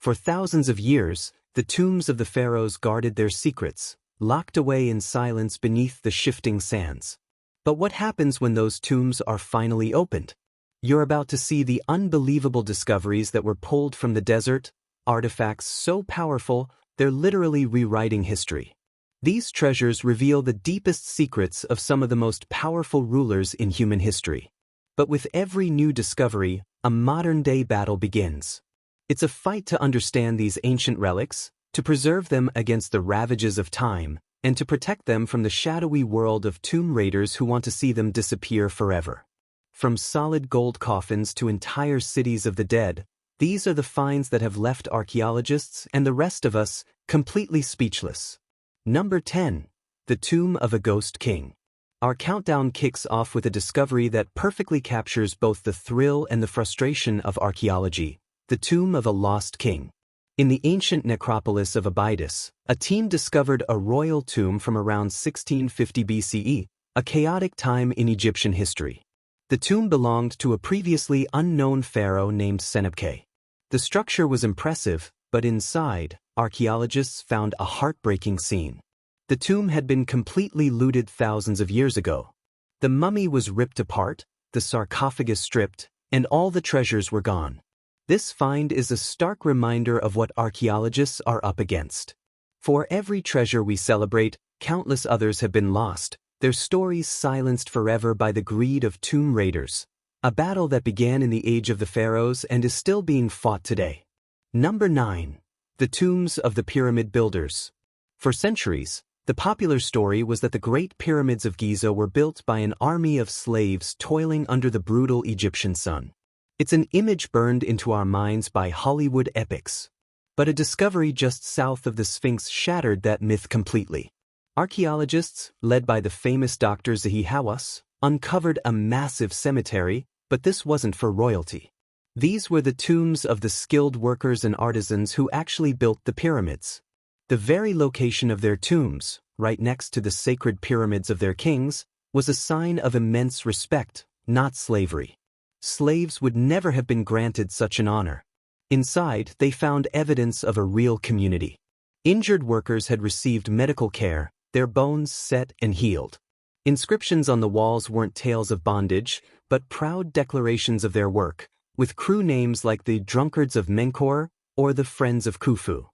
For thousands of years, the tombs of the pharaohs guarded their secrets, locked away in silence beneath the shifting sands. But what happens when those tombs are finally opened? You're about to see the unbelievable discoveries that were pulled from the desert, artifacts so powerful, they're literally rewriting history. These treasures reveal the deepest secrets of some of the most powerful rulers in human history. But with every new discovery, a modern-day battle begins. It's a fight to understand these ancient relics, to preserve them against the ravages of time, and to protect them from the shadowy world of tomb raiders who want to see them disappear forever. From solid gold coffins to entire cities of the dead, these are the finds that have left archaeologists and the rest of us completely speechless. Number 10. The Tomb of a Ghost King. Our countdown kicks off with a discovery that perfectly captures both the thrill and the frustration of archaeology: the tomb of a lost king. In the ancient necropolis of Abydos, a team discovered a royal tomb from around 1650 BCE, a chaotic time in Egyptian history. The tomb belonged to a previously unknown pharaoh named Senebkay. The structure was impressive, but inside, archaeologists found a heartbreaking scene. The tomb had been completely looted thousands of years ago. The mummy was ripped apart, the sarcophagus stripped, and all the treasures were gone. This find is a stark reminder of what archaeologists are up against. For every treasure we celebrate, countless others have been lost, their stories silenced forever by the greed of tomb raiders. A battle that began in the age of the pharaohs and is still being fought today. Number 9. The Tombs of the Pyramid Builders. For centuries, the popular story was that the Great Pyramids of Giza were built by an army of slaves toiling under the brutal Egyptian sun. It's an image burned into our minds by Hollywood epics. But a discovery just south of the Sphinx shattered that myth completely. Archaeologists, led by the famous Dr. Zahi Hawass, uncovered a massive cemetery, but this wasn't for royalty. These were the tombs of the skilled workers and artisans who actually built the pyramids. The very location of their tombs, right next to the sacred pyramids of their kings, was a sign of immense respect, not slavery. Slaves would never have been granted such an honor. Inside, they found evidence of a real community. Injured workers had received medical care, their bones set and healed. Inscriptions on the walls weren't tales of bondage, but proud declarations of their work, with crew names like the Drunkards of Menkaure or the Friends of Khufu.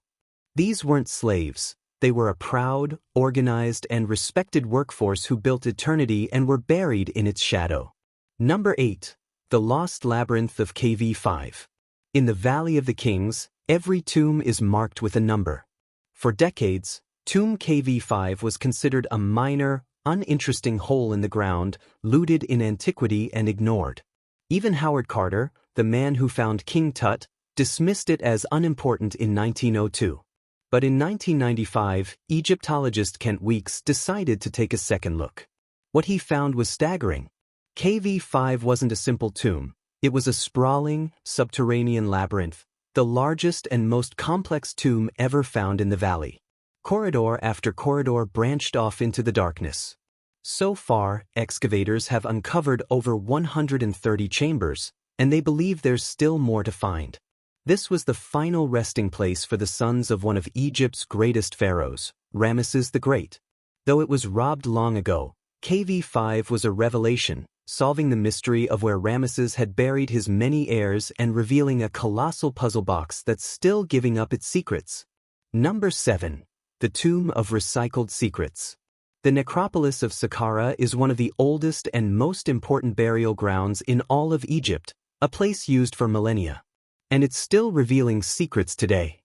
These weren't slaves, they were a proud, organized, and respected workforce who built eternity and were buried in its shadow. Number 8. The Lost Labyrinth of KV5. In the Valley of the Kings, every tomb is marked with a number. For decades, Tomb KV5 was considered a minor, uninteresting hole in the ground, looted in antiquity and ignored. Even Howard Carter, the man who found King Tut, dismissed it as unimportant in 1902. But in 1995, Egyptologist Kent Weeks decided to take a second look. What he found was staggering. KV5 wasn't a simple tomb, it was a sprawling, subterranean labyrinth, the largest and most complex tomb ever found in the valley. Corridor after corridor branched off into the darkness. So far, excavators have uncovered over 130 chambers, and they believe there's still more to find. This was the final resting place for the sons of one of Egypt's greatest pharaohs, Ramesses the Great. Though it was robbed long ago, KV5 was a revelation, solving the mystery of where Ramesses had buried his many heirs and revealing a colossal puzzle box that's still giving up its secrets. Number 7. The Tomb of Recycled Secrets. The necropolis of Saqqara is one of the oldest and most important burial grounds in all of Egypt, a place used for millennia. And it's still revealing secrets today.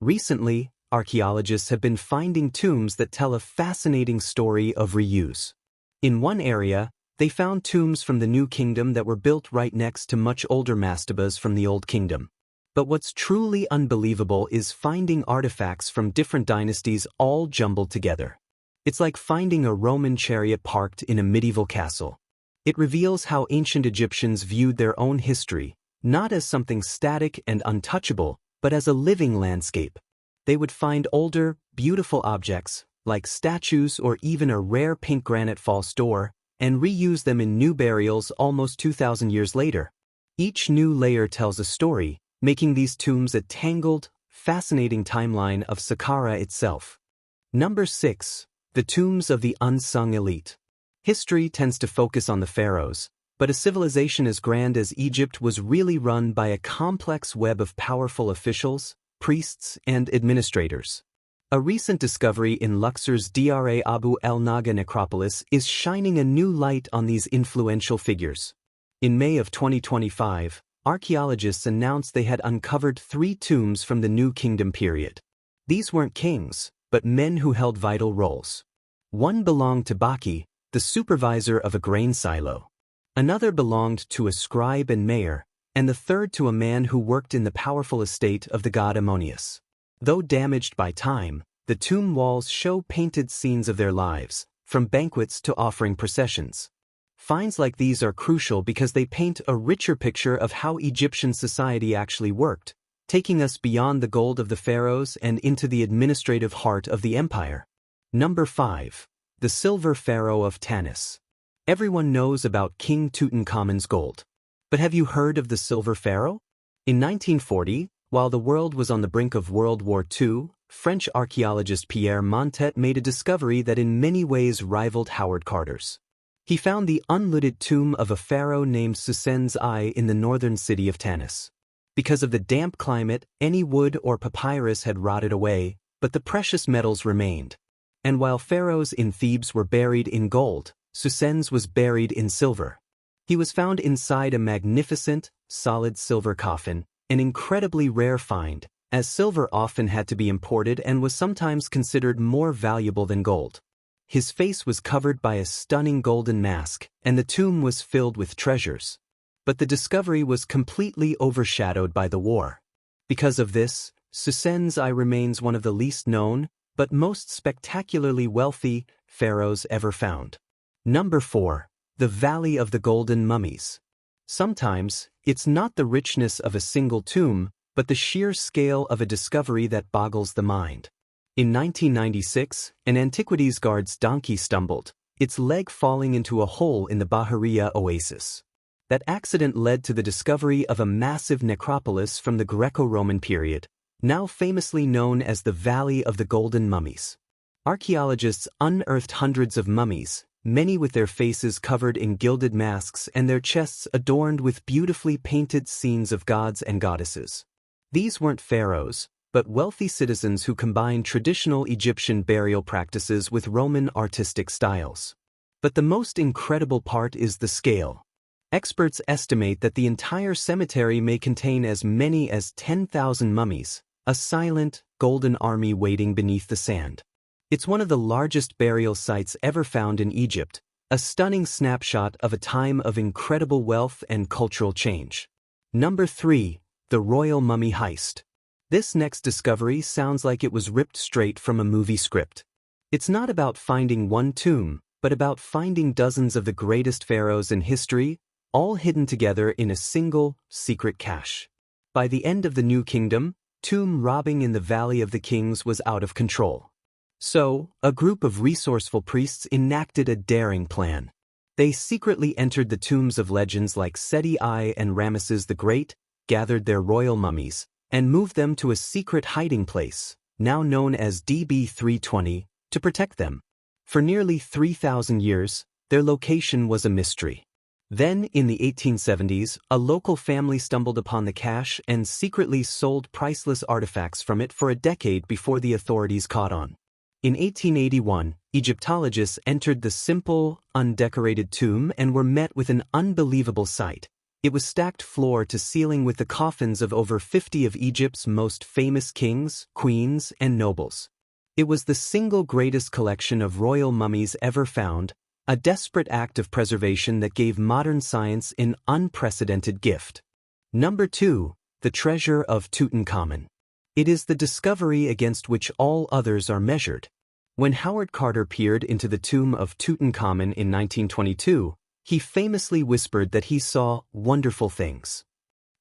Recently, archaeologists have been finding tombs that tell a fascinating story of reuse. In one area, they found tombs from the New Kingdom that were built right next to much older mastabas from the Old Kingdom. But what's truly unbelievable is finding artifacts from different dynasties all jumbled together. It's like finding a Roman chariot parked in a medieval castle. It reveals how ancient Egyptians viewed their own history, not as something static and untouchable, but as a living landscape. They would find older, beautiful objects, like statues or even a rare pink granite false door, and reuse them in new burials almost 2,000 years later. Each new layer tells a story, making these tombs a tangled, fascinating timeline of Saqqara itself. Number 6. The tombs of the unsung elite. History tends to focus on the pharaohs, but a civilization as grand as Egypt was really run by a complex web of powerful officials, priests, and administrators. A recent discovery in Luxor's Dra Abu el-Naga necropolis is shining a new light on these influential figures. In May of 2025, archaeologists announced they had uncovered 3 tombs from the New Kingdom period. These weren't kings, but men who held vital roles. One belonged to Baki, the supervisor of a grain silo. Another belonged to a scribe and mayor, and the third to a man who worked in the powerful estate of the god Ammonius. Though damaged by time, the tomb walls show painted scenes of their lives, from banquets to offering processions. Finds like these are crucial because they paint a richer picture of how Egyptian society actually worked, taking us beyond the gold of the pharaohs and into the administrative heart of the empire. Number 5. The Silver Pharaoh of Tanis. Everyone knows about King Tutankhamun's gold. But have you heard of the Silver Pharaoh? In 1940, while the world was on the brink of World War II, French archaeologist Pierre Montet made a discovery that in many ways rivaled Howard Carter's. He found the unlooted tomb of a pharaoh named Susen's-I in the northern city of Tanis. Because of the damp climate, any wood or papyrus had rotted away, but the precious metals remained. And while pharaohs in Thebes were buried in gold, Susen's was buried in silver. He was found inside a magnificent, solid silver coffin, an incredibly rare find, as silver often had to be imported and was sometimes considered more valuable than gold. His face was covered by a stunning golden mask, and the tomb was filled with treasures. But the discovery was completely overshadowed by the war. Because of this, Susen's-I remains one of the least known, but most spectacularly wealthy, pharaohs ever found. Number 4. The Valley of the Golden Mummies. Sometimes, it's not the richness of a single tomb, but the sheer scale of a discovery that boggles the mind. In 1996, an antiquities guard's donkey stumbled, its leg falling into a hole in the Bahariya oasis. That accident led to the discovery of a massive necropolis from the Greco-Roman period, now famously known as the Valley of the Golden Mummies. Archaeologists unearthed hundreds of mummies, many with their faces covered in gilded masks and their chests adorned with beautifully painted scenes of gods and goddesses. These weren't pharaohs, but wealthy citizens who combined traditional Egyptian burial practices with Roman artistic styles. But the most incredible part is the scale. Experts estimate that the entire cemetery may contain as many as 10,000 mummies, a silent, golden army waiting beneath the sand. It's one of the largest burial sites ever found in Egypt, a stunning snapshot of a time of incredible wealth and cultural change. Number 3. The Royal Mummy Heist. This next discovery sounds like it was ripped straight from a movie script. It's not about finding one tomb, but about finding dozens of the greatest pharaohs in history, all hidden together in a single, secret cache. By the end of the New Kingdom, tomb robbing in the Valley of the Kings was out of control. So, a group of resourceful priests enacted a daring plan. They secretly entered the tombs of legends like Seti I and Ramesses the Great, gathered their royal mummies, and moved them to a secret hiding place, now known as DB 320, to protect them. For nearly 3,000 years, their location was a mystery. Then, in the 1870s, a local family stumbled upon the cache and secretly sold priceless artifacts from it for a decade before the authorities caught on. In 1881, Egyptologists entered the simple, undecorated tomb and were met with an unbelievable sight. It was stacked floor to ceiling with the coffins of over 50 of Egypt's most famous kings, queens, and nobles. It was the single greatest collection of royal mummies ever found, a desperate act of preservation that gave modern science an unprecedented gift. Number 2. The Treasure of Tutankhamun. It is the discovery against which all others are measured. When Howard Carter peered into the tomb of Tutankhamun in 1922, he famously whispered that he saw wonderful things.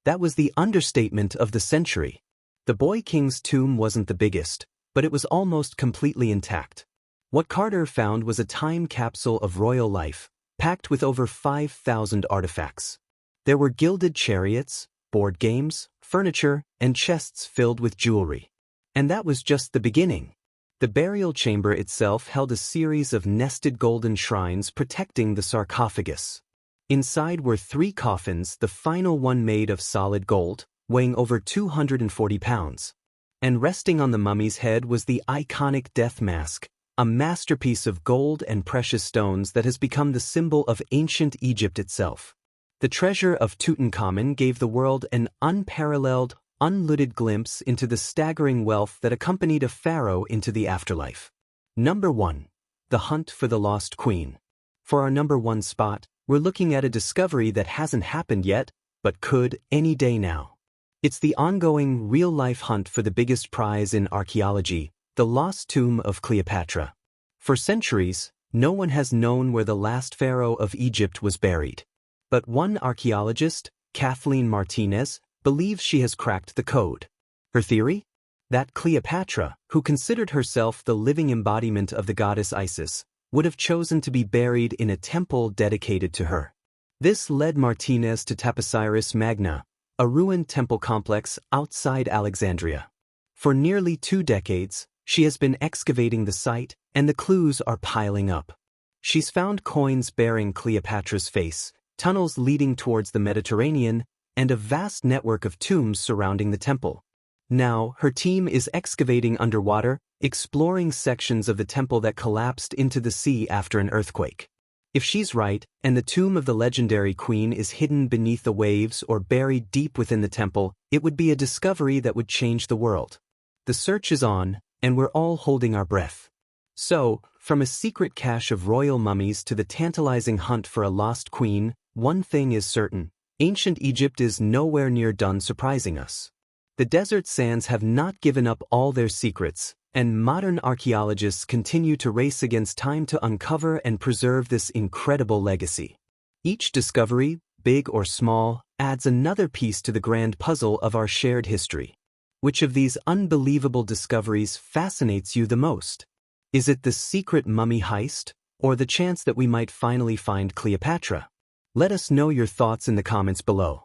That was the understatement of the century. The boy king's tomb wasn't the biggest, but it was almost completely intact. What Carter found was a time capsule of royal life, packed with over 5,000 artifacts. There were gilded chariots, board games, furniture, and chests filled with jewelry. And that was just the beginning. The burial chamber itself held a series of nested golden shrines protecting the sarcophagus. Inside were 3 coffins, the final one made of solid gold, weighing over 240 pounds. And resting on the mummy's head was the iconic death mask, a masterpiece of gold and precious stones that has become the symbol of ancient Egypt itself. The treasure of Tutankhamun gave the world an unparalleled, unlooted glimpse into the staggering wealth that accompanied a pharaoh into the afterlife. Number 1. The Hunt for the Lost Queen. For our number 1 spot, we're looking at a discovery that hasn't happened yet, but could any day now. It's the ongoing, real-life hunt for the biggest prize in archaeology, the lost tomb of Cleopatra. For centuries, no one has known where the last pharaoh of Egypt was buried. But one archaeologist, Kathleen Martinez, believes she has cracked the code. Her theory? That Cleopatra, who considered herself the living embodiment of the goddess Isis, would have chosen to be buried in a temple dedicated to her. This led Martinez to Taposiris Magna, a ruined temple complex outside Alexandria. For nearly 2 decades, she has been excavating the site, and the clues are piling up. She's found coins bearing Cleopatra's face, tunnels leading towards the Mediterranean, and a vast network of tombs surrounding the temple. Now, her team is excavating underwater, exploring sections of the temple that collapsed into the sea after an earthquake. If she's right, and the tomb of the legendary queen is hidden beneath the waves or buried deep within the temple, it would be a discovery that would change the world. The search is on, and we're all holding our breath. So, from a secret cache of royal mummies to the tantalizing hunt for a lost queen, one thing is certain: ancient Egypt is nowhere near done surprising us. The desert sands have not given up all their secrets, and modern archaeologists continue to race against time to uncover and preserve this incredible legacy. Each discovery, big or small, adds another piece to the grand puzzle of our shared history. Which of these unbelievable discoveries fascinates you the most? Is it the secret mummy heist, or the chance that we might finally find Cleopatra? Let us know your thoughts in the comments below.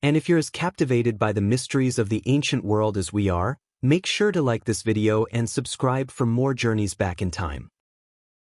And if you're as captivated by the mysteries of the ancient world as we are, make sure to like this video and subscribe for more journeys back in time.